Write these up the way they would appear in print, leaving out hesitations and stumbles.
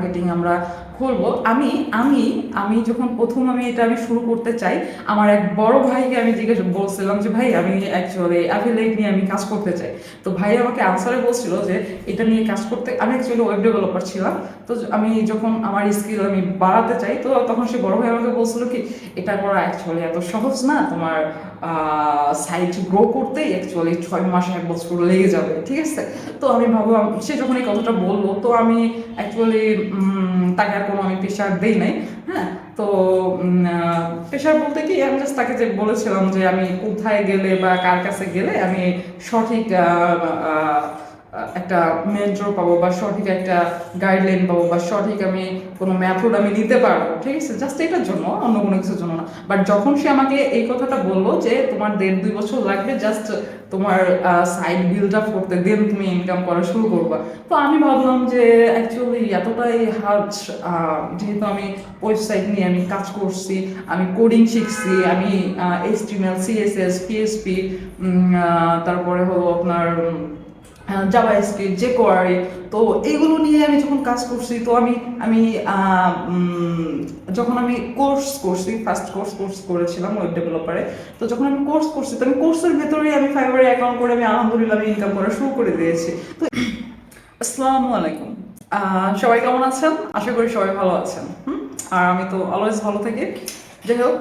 Marketing আমরা খুলবো। আমি আমি আমি যখন প্রথম এটা শুরু করতে চাই, আমার এক বড় ভাইকে আমি বলছিলাম যে ভাই আমি অ্যাকচুয়ালি অ্যাফিলিয়েট নিয়ে আমি কাজ করতে চাই। তো ভাই আমাকে আনসারে বলছিল যে এটা নিয়ে কাজ করতে, আমি অ্যাকচুয়ালি ওয়েব ডেভেলপার ছিলাম। তো আমি যখন আমার স্কিল আমি বাড়াতে চাই, তো তখন সে বড় ভাই আমাকে বলছিল কি এটা করা অ্যাকচুয়ালি এত সহজ না, তোমার সাইট গ্রো করতেই অ্যাকচুয়ালি 6 মাস 1 বছর লেগে যাবে, ঠিক আছে। তো আমি ভাবলাম, সে যখন এই কথাটা বললো তো আমি অ্যাকচুয়ালি তাকে আর কোনো আমি প্রেশার দিই নাই। হ্যাঁ, তো প্রেশার বলতে কি, আমি জাস্ট তাকে যে বলেছিলাম যে আমি কোথায় গেলে বা কার কাছে গেলে আমি সঠিক একটা মেন্টর পাবো বা সঠিক একটা গাইডলাইন পাবো বা সঠিক আমি কোনো মেথড আমি নিতে পারবো, ঠিক আছে, জাস্ট এটার জন্য, অন্য কোনো কিছুর জন্য না। বাট যখন সে আমাকে এই কথাটা বললো যে তোমার 1.5-2 বছর লাগবে জাস্ট তোমার সাইড বিল্ড আপ করতে, দেন তুমি ইনকাম করা শুরু করবা, তো আমি ভাবলাম যে অ্যাকচুয়ালি এতটাই হার্ড, যেহেতু আমি ওয়েবসাইট নিয়ে আমি কাজ করছি, আমি কোডিং শিখছি, আমি HTML CSS PHP, তারপরে হলো আপনার জাভাস্ক্রিপ্ট jQuery, তো এইগুলো নিয়ে আমি যখন কাজ করছি, তো আমি আমি যখন আমি কোর্স করছি, ফার্স্ট কোর্স করেছিলাম ওয়েব ডেভেলপারে। তো যখন আমি কোর্স করছি, তো আমি কোর্সের ভেতরেই আমি ফাইবারে অ্যাকাউন্ট করে আমি আলহামদুলিল্লাহ আমি ইনকাম করা শুরু করে দিয়েছি। তো আসসালামু আলাইকুম, সবাই কেমন আছেন? আশা করি সবাই ভালো আছেন। আর আমি তো অলওয়েজ ভালো থাকি। যাই হোক,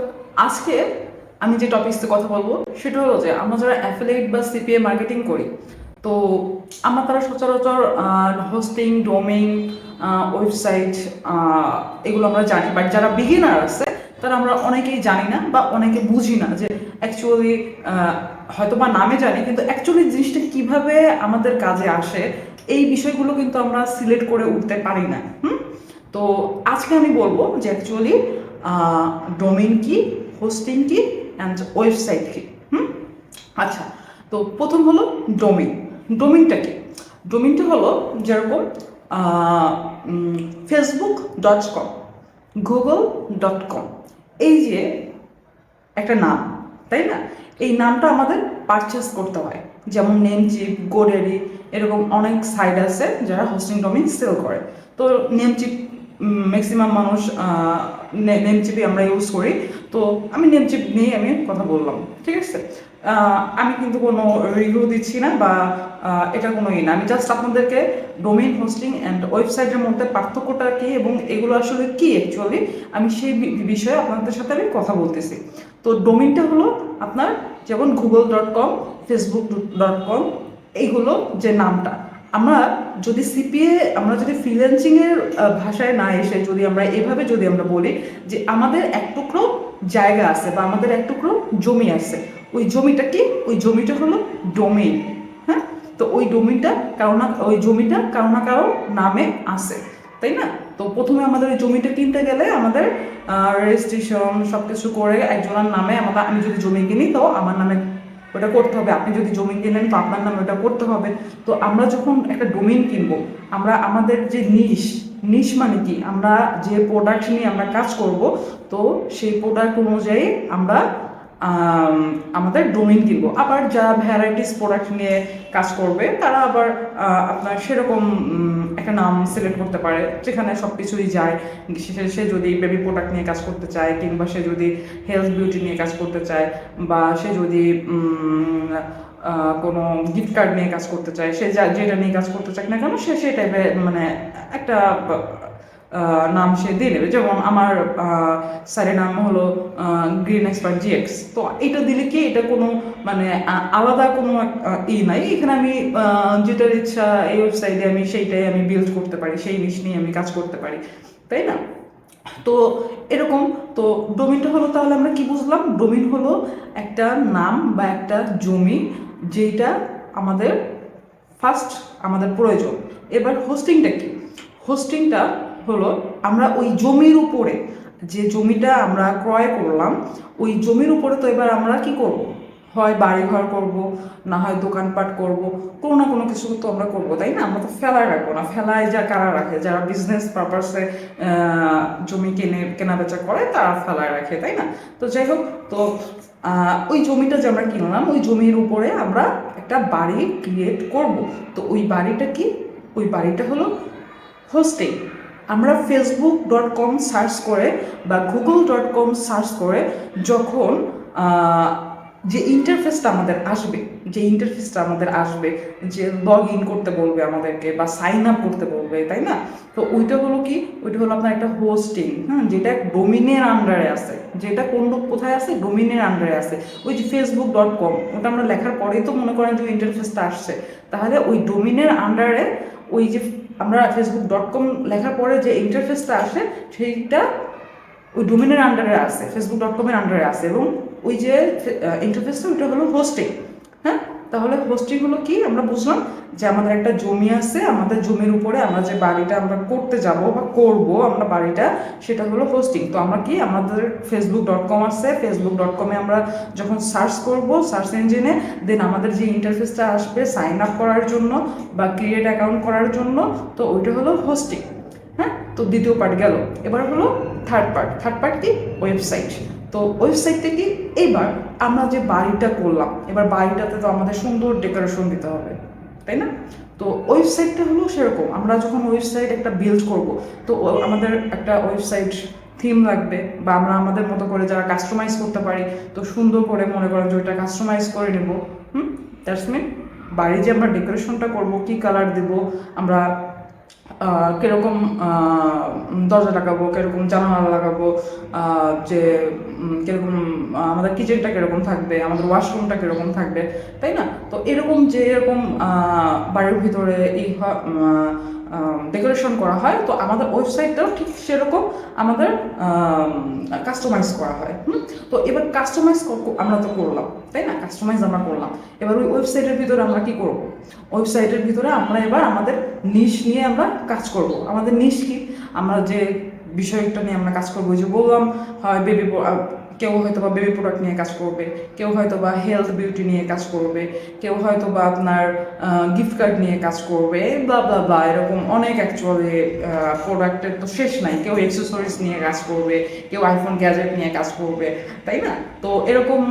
আজকে আমি যে টপিকসে কথা বলবো সেটা হলো যে আমরা যারা অ্যাফিলিয়েট বা CPA মার্কেটিং করি, তো আমরা তারা সচরাচর হোস্টিং, ডোমেইন, ওয়েবসাইট এগুলো আমরা জানি, বাট যারা বিগিনার আছে তারা আমরা অনেকেই জানি না বা অনেকে বুঝি না যে অ্যাকচুয়ালি হয়তো বা নামে জানি, কিন্তু অ্যাকচুয়ালি জিনিসটা কিভাবে আমাদের কাজে আসে এই বিষয়গুলো কিন্তু আমরা সিলেক্ট করে উঠতে পারি না। তো আজকে আমি বলবো যে অ্যাকচুয়ালি ডোমেইন কি, হোস্টিং কি, অ্যান্ড ওয়েবসাইট কি। আচ্ছা, তো প্রথম হলো ডোমেইন। ডোমেইনটা কি? ডোমেইনটা হলো যেরকম facebook.com, google.com, এই যে একটা নাম, তাই না? এই নামটা আমাদের পারচেস করতে হয়, যেমন নেমচিপ, গোডেরি, এরকম অনেক সাইট আছে যারা হোস্টিং ডোমেইন সেল করে। তো নেমচিপ ম্যাক্সিমাম মানুষ নেমচিপই আমরা ইউজ করি। তো আমি নেমচিপ নিয়ে আমি কথা বললাম, ঠিক আছে। আমি কিন্তু কোনো রিভিউ দিচ্ছি না বা এটা কোনো না, আমি জাস্ট আপনাদেরকে ডোমেইন, হোস্টিং অ্যান্ড ওয়েবসাইটের মধ্যে পার্থক্যটা কী এবং এগুলো আসলে কী অ্যাকচুয়ালি, আমি সেই বিষয়ে আপনাদের সাথে আমি কথা বলতেছি। তো ডোমেইনটা হলো আপনার যেমন google.com, facebook.com, এইগুলো যে নামটা, আমরা যদি আমরা যদি ফ্রিল্যান্সিংয়ের ভাষায় না এসে যদি আমরা এভাবে যদি আমরা বলি যে আমাদের এক টুকরো জায়গা আছে বা আমাদের এক টুকরো জমি আছে, ওই জমিটা কি? ওই জমিটা হলো ডোমেইন। হ্যাঁ, তো ওই জমিটা কারো না কারো নামে আছে, তাই না? তো প্রথমে আমাদের ওই জমিটা কিনতে গেলে আমাদের রেজিস্ট্রেশন সব কিছু করে একজনের নামে, আমি যদি জমি কিনি তো আমার নামে ওটা করতে হবে, আপনি যদি জমি কিনেন তো আপনার নামে ওটা করতে হবে। তো আমরা যখন একটা ডোমেইন কিনবো, আমরা আমাদের যে নিশ মানে কি, আমরা যে প্রোডাক্ট নিয়ে আমরা কাজ করব, তো সেই প্রোডাক্ট অনুযায়ী আমরা আমাদের ডোমেইন কিনবো। আবার যারা ভ্যারাইটিস প্রোডাক্ট নিয়ে কাজ করবে তারা আবার আপনার সেরকম একটা নাম সিলেক্ট করতে পারে যেখানে সব কিছুই যায়। সে যদি বেবি প্রোডাক্ট নিয়ে কাজ করতে চায়, কিংবা সে যদি হেলথ বিউটি নিয়ে কাজ করতে চায়, বা সে যদি কোনো গিফট কার্ড নিয়ে কাজ করতে চায়, সে যেটা নিয়ে কাজ করতে চায় না কেন সে সেই টাইপের মানে একটা নাম সে দিয়ে নেবে। যেমন আমার স্যারের নাম হলো GreenXpert GX, তো এটা দিলে কি এটা কোনো মানে আলাদা কোনো নাই, এখানে আমি যেটার ইচ্ছা এই ওয়েবসাইটে আমি সেইটাই আমি বিল্ড করতে পারি, সেই জিনিস নিয়ে আমি কাজ করতে পারি, তাই না? তো এরকম, তো ডোমেইনটা হলো, তাহলে আমরা কি বুঝলাম? ডোমেইন হলো একটা নাম বা একটা জমি যেটা আমাদের ফার্স্ট আমাদের প্রয়োজন। এবার হোস্টিংটা কি? হোস্টিংটা হলো আমরা ওই জমির উপরে, যে জমিটা আমরা ক্রয় করলাম, ওই জমির উপরে তো এবার আমরা কি করব? হয় বাড়িঘর করব, না হয় দোকানপাট করব, কোনো না কোনো কিছু তো আমরা করবো, তাই না? আমরা তো ফেলায় রাখবো না। ফেলায় যা কারা রাখে, যারা বিজনেস পারপাসে জমি কেনা বেচা করে তারা ফেলায় রাখে, তাই না? তো যাই হোক, তো ওই জমিটা যে আমরা কিনলাম, ওই জমির উপরে আমরা একটা বাড়ি ক্রিয়েট করব। তো ওই বাড়িটা কি? ওই বাড়িটা হলো হোস্টিং। আমরা facebook.com সার্চ করে বা google.com সার্চ করে যখন যে ইন্টারফেসটা আমাদের আসবে যে লগ ইন করতে বলবে আমাদেরকে বা সাইন আপ করতে বলবে, তাই না? তো ওইটা হলো কি, ওইটা হলো আপনার একটা হোস্টিং, হ্যাঁ, যেটা ডোমিনের আন্ডারে আছে, যেটা কোথায় আছে, ডোমিনের আন্ডারে আছে। ওই যে facebook.com, ওটা আমরা লেখার পরেই তো মনে করেন যে ইন্টারফেসটা আসছে, তাহলে ওই ডোমিনের আন্ডারে ওই যে আমরা facebook.com লেখার পরে যে ইন্টারফেসটা আসে সেইটা ওই ডোমেনের আন্ডারে আছে, facebook.com এর আন্ডারে আছে, এবং ওই যে ইন্টারফেসটা ওইটা হলো হোস্টিং। হ্যাঁ, তাহলে হোস্টিং হলো কি, আমরা বুঝলাম যে আমাদের একটা জমি আছে, আমাদের জমির উপরে আমরা যে বাড়িটা আমরা করতে যাব বা করব আমরা বাড়িটা, সেটা হলো হোস্টিং। তো আমরা কি, আমাদের facebook.com আছে, facebook.com-এ আমরা যখন সার্চ করব সার্চ ইঞ্জিনে, দেন আমাদের যে ইন্টারফেসটা আসবে সাইন আপ করার জন্য বা ক্রিয়েট অ্যাকাউন্ট করার জন্য, তো ওইটা হলো হোস্টিং। হ্যাঁ, তো দ্বিতীয় পার্ট গেল। এবার হলো থার্ড পার্ট কি, ওয়েবসাইট। তো ওয়েবসাইটে কি, এইবার আমরা যে বাড়িটা করলাম, এবার বাড়িটাতে তো আমাদের সুন্দর ডেকোরেশন দিতে হবে, তাই না? তো ওয়েবসাইটটা হলো সেরকম, আমরা যখন ওয়েবসাইট একটা বিল্ড করব, তো আমাদের একটা ওয়েবসাইট থিম লাগবে, বা আমরা আমাদের মতো করে যারা কাস্টমাইজ করতে পারি, তো সুন্দর করে মনে করেন যে ওইটা কাস্টমাইজ করে নেব। দ্যাটস মিন বাড়ি যে আমরা ডেকোরেশনটা করব, কি কালার দেব, আমরা কীরকম দরজা লাগাবো, কীরকম জানালা লাগাবো, যে কীরকম আমাদের কিচেনটা কীরকম থাকবে, আমাদের ওয়াশরুমটা কীরকম থাকবে, তাই না? তো এরকম যে এরকম বাড়ির ভিতরে এই ডেকোরেশন করা হয়, তো আমাদের ওয়েবসাইটটাও ঠিক সেরকম আমাদের কাস্টমাইজ করা হয়। তো এবার কাস্টমাইজ আমরা তো করলাম, তাই না? কাস্টমাইজ আমরা করলাম, এবার ওই ওয়েবসাইটের ভিতরে আমরা কি করব, ওয়েবসাইটের ভিতরে আমরা এবার আমাদের নিশ নিয়ে আমরা কাজ করব। আমাদের নিশ কি, আমরা যে বিষয়টা নিয়ে আমরা কাজ করবো, যে বললাম হয় কেউ হয়তো বা বেবি প্রোডাক্ট নিয়ে কাজ করবে, কেউ হয়তো বা হেলথ বিউটি নিয়ে কাজ করবে, কেউ হয়তো বা আপনার গিফট কার্ড নিয়ে কাজ করবে, ব্লা ব্লা ব্লা, এরকম অনেক অ্যাকচুয়ালি প্রোডাক্টের তো শেষ নাই। কেউ অ্যাক্সেসরিজ নিয়ে কাজ করবে, কেউ আইফোন গ্যাজেট নিয়ে কাজ করবে, তাই না? তো এরকম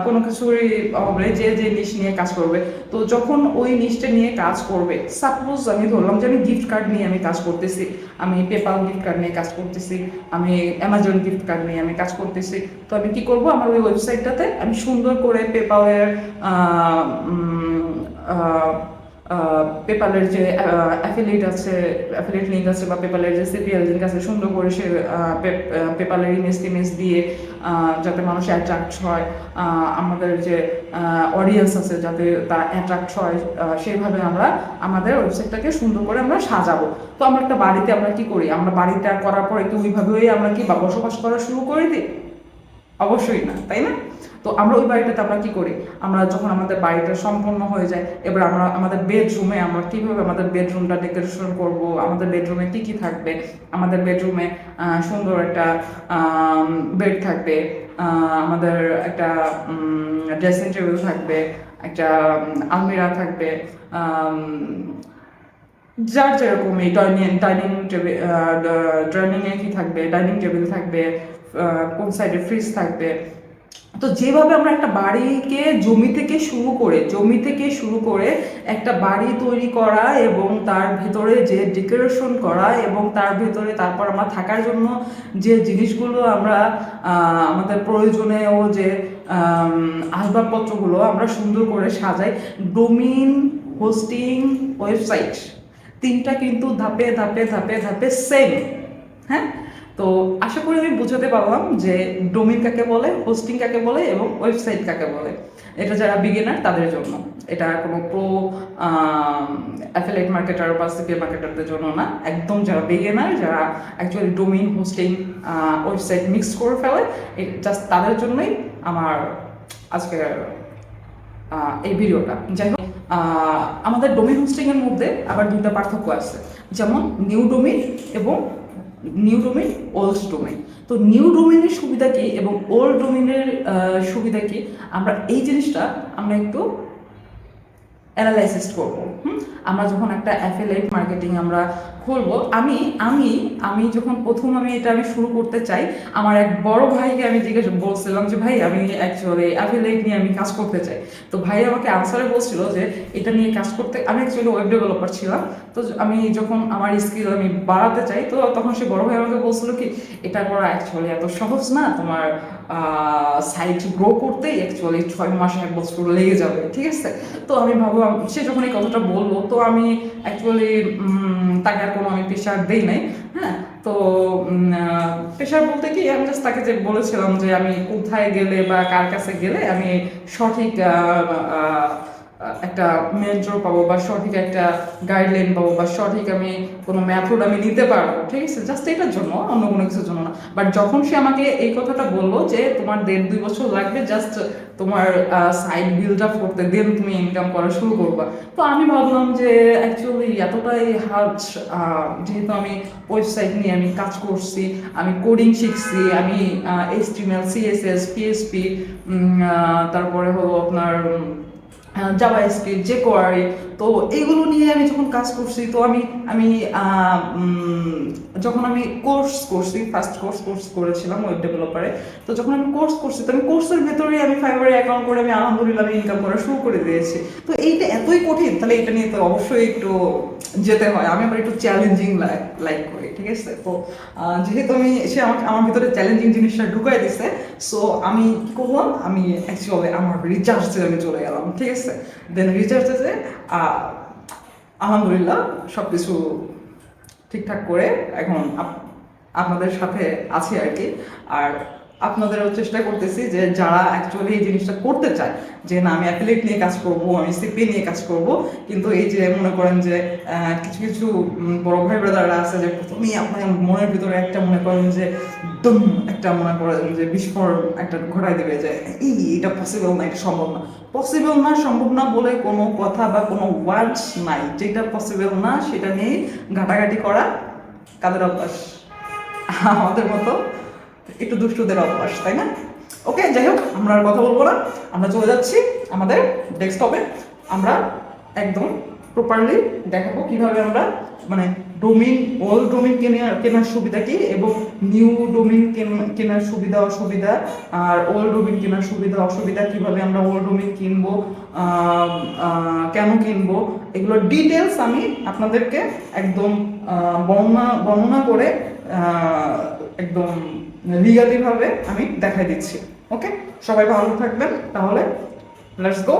কোনো কিছুরই হবে যে যে নিশ নিয়ে কাজ করবে। তো যখন ওই নিশটা নিয়ে কাজ করবে, সাপোজ আমি ধরলাম যে আমি গিফট কার্ড নিয়ে আমি কাজ করতেছি, আমি পেপাল গিফট কার্ড নিয়ে কাজ করতেছি, আমি অ্যামাজন গিফট কার্ড নিয়ে আমি কাজ করতেছি, তো আমি কি করব, আমার ওই ওয়েবসাইটটাতে আমি সুন্দর করে পেপালের যে অ্যাফিলিয়েট লিঙ্ক আছে বা পেপালের যে CPA লিঙ্ক আছে, সুন্দর করে সে পেপালের ইমেজ দিয়ে যাতে মানুষ অ্যাট্রাক্ট হয়, আমাদের যে অডিয়েন্স আছে যাতে তা অ্যাট্রাক্ট হয়, সেইভাবে আমরা আমাদের ওয়েবসাইটটাকে সুন্দর করে আমরা সাজাবো। তো আমরা একটা বাড়িতে আমরা কি করি, আমরা বাড়িটা করার পরে কি ওইভাবেই আমরা কি বসবাস করা শুরু করে দিই? অবশ্যই না, তাই না? তো আমরা ওই বাড়িটাতে আমরা কি করি, আমরা যখন আমাদের বাড়িটা সম্পূর্ণ হয়ে যায়, এবার আমরা আমাদের বেডরুমে আমরা কীভাবে আমাদের বেডরুমটা ডেকোরেশন করব, আমাদের বেডরুমে কী কী থাকবে, আমাদের বেডরুমে সুন্দর একটা বেড থাকবে, আমাদের একটা ড্রেসিং টেবিল থাকবে, একটা আলমিরা থাকবে, যার যেরকম এই ডাইনিংয়ে কি থাকবে, ডাইনিং টেবিল থাকবে, কোন সাইডে ফ্রিজ থাকবে। তো যেভাবে আমরা একটা বাড়িকে জমি থেকে শুরু করে একটা বাড়ি তৈরি করা এবং তার ভেতরে যে ডেকোরেশন করা এবং তার ভেতরে তারপর আমরা থাকার জন্য যে জিনিসগুলো আমরা আমাদের প্রয়োজনীয় যে আসবাবপত্রগুলো আমরা সুন্দর করে সাজাই, ডোমিন, হোস্টিং, ওয়েবসাইট, তিনটা কিন্তু ধাপে ধাপে ধাপে ধাপে সেম। হ্যাঁ, তো আশা করি আমি বুঝাতে পারলাম যে ডোমিন কাকে বলে, হোস্টিং কাকে বলে এবং ওয়েবসাইট কাকে বলে। এটা যারা বিগিনার তাদের জন্য, এটা কোনো প্রো অ্যাফিলিয়েট মার্কেটার বা CPA মার্কেটারদের জন্য না, একদম যারা বিগিনার, যারা actually domain, hosting, website mix করে ফেলে, জাস্ট তাদের জন্যই আমার আজকে এই ভিডিওটা। যাই হোক, আমাদের ডোমিন হোস্টিংয়ের মধ্যে আবার দুটো পার্থক্য আছে, যেমন নিউ ডোমিন এবং ওল্ড ডোমেইন। তো নিউ ডোমেইনের সুবিধা কি এবং ওল্ড ডোমেইনের সুবিধা কি, আমরা এই জিনিসটা আমরা একটু অ্যানালাইসিস করবো। আমরা যখন একটা অ্যাফিলিয়েট মার্কেটিং আমরা খুলবো, আমি আমি আমি যখন প্রথম এটা আমি শুরু করতে চাই, আমার এক বড় ভাইকে আমি জিজ্ঞেস বলছিলাম যে ভাই আমি অ্যাকচুয়ালি অ্যাফিলিয়েট নিয়ে আমি কাজ করতে চাই। তো ভাই আমাকে আনসারে বলছিল যে এটা নিয়ে কাজ করতে, আমি অ্যাকচুয়ালি ওয়েব ডেভেলপার ছিলাম, তো আমি যখন আমার স্কিল আমি বাড়াতে চাই, তো তখন সে বড় ভাই আমাকে বলছিল কি এটা করা অ্যাকচুয়ালি এত সহজ না, তোমার সাইট গ্রো করতেই অ্যাকচুয়ালি 6 মাস 1 বছর লেগে যাবে, ঠিক আছে। তো আমি ভাবলাম, সে যখন এই কথাটা বললো, তো আমি অ্যাকচুয়ালি তাকে আর কোনো আমি প্রেশার দেই নাই। হ্যাঁ, তো প্রেশার বলতে কি, আমি জাস্ট তাকে যে বলেছিলাম যে আমি কোথায় গেলে বা কার কাছে গেলে আমি সঠিক একটা মেন্টর পাবো বা সঠিক একটা গাইডলাইন পাবো বা সঠিক আমি কোনো মেথড আমি নিতে পারবো, ঠিক আছে, জাস্ট এটার জন্য, অন্য কোনো কিছুর জন্য না। বাট যখন সে আমাকে এই কথাটা বললো যে তোমার 1.5-2 বছর লাগবে জাস্ট তোমার সাইড বিল্ড আপ করতে, দেন তুমি ইনকাম করা শুরু করবা, তো আমি ভাবলাম যে অ্যাকচুয়ালি এতটাই হার্ড, যেহেতু আমি ওয়েবসাইট নিয়ে আমি কাজ করছি, আমি কোডিং শিখছি, আমি HTML CSS PHP, তারপরে হলো আপনার জাভাস্ক্রিপ্ট jQuery, তো এইগুলো নিয়ে আমি যখন কাজ করছি, তো আমি আমি যখন আমি কোর্স করছি, ফার্স্ট কোর্স করেছিলাম ওয়েব ডেভেলপারে, তো যখন আমি কোর্স করছি, তো আমি কোর্সের ভেতরেই আমি ফাইবারে অ্যাকাউন্ট করে আমি আলহামদুলিল্লাহ আমি ইনকাম করা শুরু করে দিয়েছি। তো এইটা এতই কঠিন, তাহলে এটা নিয়ে তো অবশ্যই একটু যেতে হয়, আমি আবার একটু চ্যালেঞ্জিং লাইক করি, ঠিক আছে। তো যেহেতু সে আমাকে আমার ভিতরে চ্যালেঞ্জিং জিনিসটা ঢুকাই দিছে, সো আমি কি করলাম, আমি অ্যাকচুয়ালি আমার রিচার্জে আমি চলে গেলাম, ঠিক আছে। দেন রিচার্জে যে আলহামদুলিল্লাহ সব কিছু ঠিকঠাক করে এখন আপনাদের সাথে আছি আর কি। আর আপনাদেরও চেষ্টা করতেছি যে যারা অ্যাকচুয়ালি এই জিনিসটা করতে চায়, যে না আমি অ্যাফিলিয়েট নিয়ে কাজ করব, আমি সিপিএ নিয়ে কাজ করব, কিন্তু এই যে মনে করেন যে কিছু কিছু বড় ভাই ব্রাদাররা আছে যে প্রথমেই আপনার মনের ভিতরে একটা মনে করেন যে দুম একটা মনে করেন যে বিস্ফোরণ একটা ঘটাই দেবে যে এটা পসিবল না, এটা সম্ভব না। পসিবল না, সম্ভব না বলে কোনো কথা বা কোনো ওয়ার্ডস নাই, যেটা পসিবল না সেটা নিয়ে ঘাটাঘাটি করা কাদের অভ্যাস? আমাদের মতো একটু দুষ্টুদের অভ্যাস, তাই না? ওকে, যাই হোক, আমরা আর কথা বলবো না, আমরা চলে যাচ্ছি আমাদের ডেস্কটপে। আমরা একদম প্রপারলি দেখাবো কিভাবে আমরা মানে ওল্ড ডোমিন কেনার সুবিধা কি, এবং নিউ ডোমিন কেনার সুবিধা অসুবিধা, আর ওল্ড ডোমিন কেনার সুবিধা অসুবিধা, কিভাবে আমরা ওল্ড ডোমিন কিনবো, কেন কিনবো, এগুলোর ডিটেলস আমি আপনাদেরকে একদম বর্ণনা করে একদম লিগালি ভাবে আমি দেখাই দিচ্ছি। ওকে, সবাই ভালো থাকবেন, তাহলে লেটস গো।